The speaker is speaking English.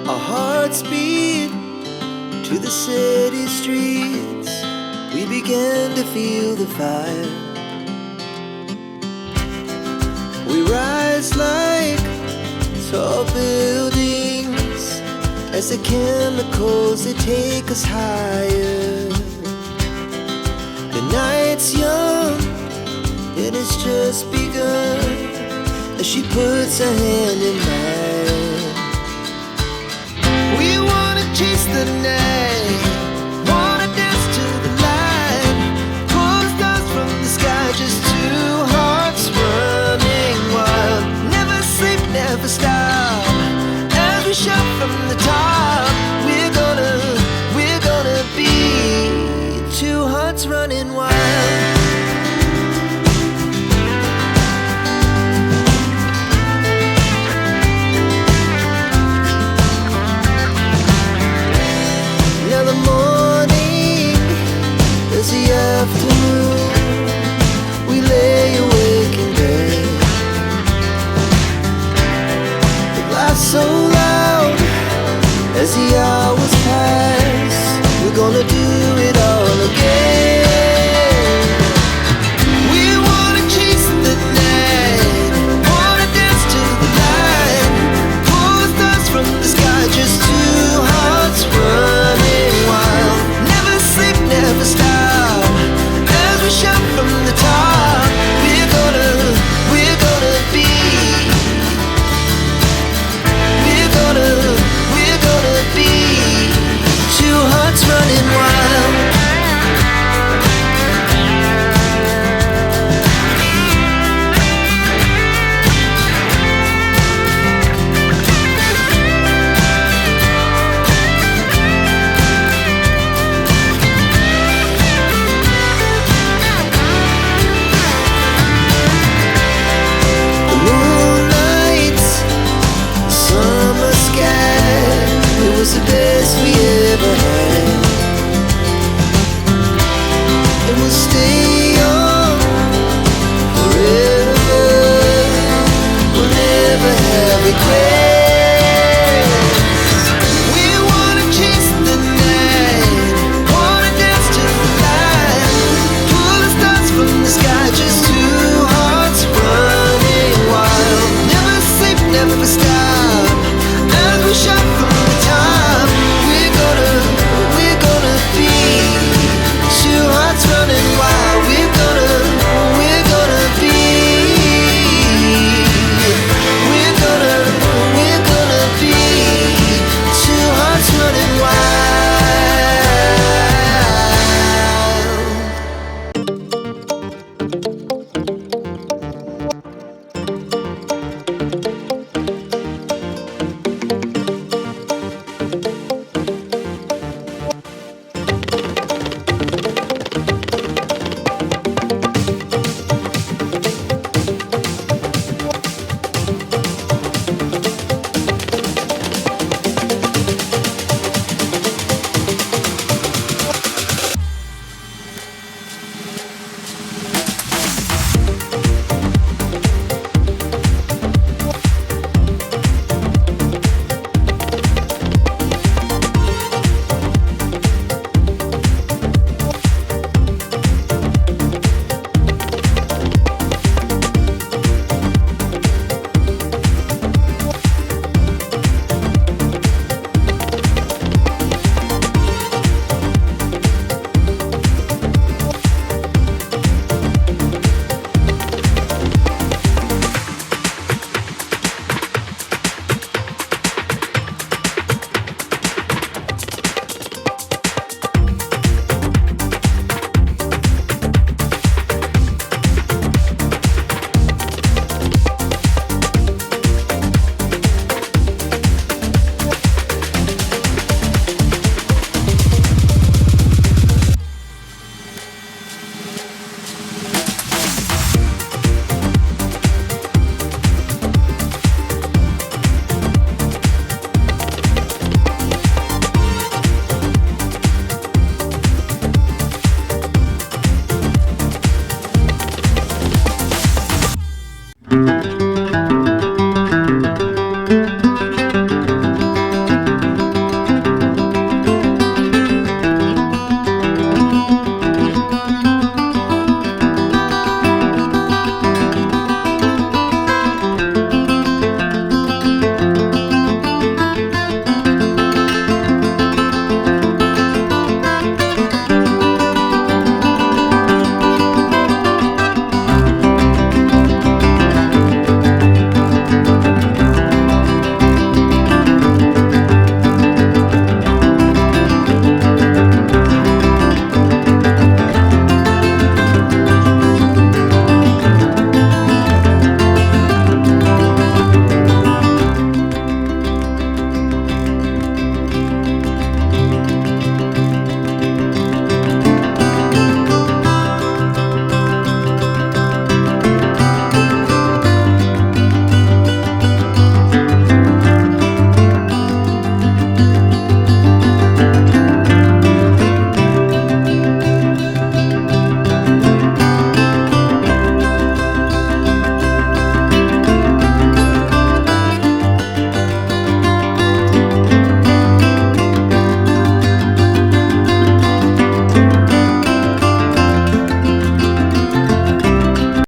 Our hearts beat to the city streets. We began to feel the fire. We rise like tall buildings as the chemicals, they take us higher. The night's young and it's just begun as she puts her hand in mine. We wanna chase the night, wanna dance to the light, pull stars from the sky, just two hearts running wild. Never sleep, never stop, as we shout from the top. We're gonna be two hearts running wild. Now the morning is the afternoon. We lay awake in bed. The laughs so loud as the hours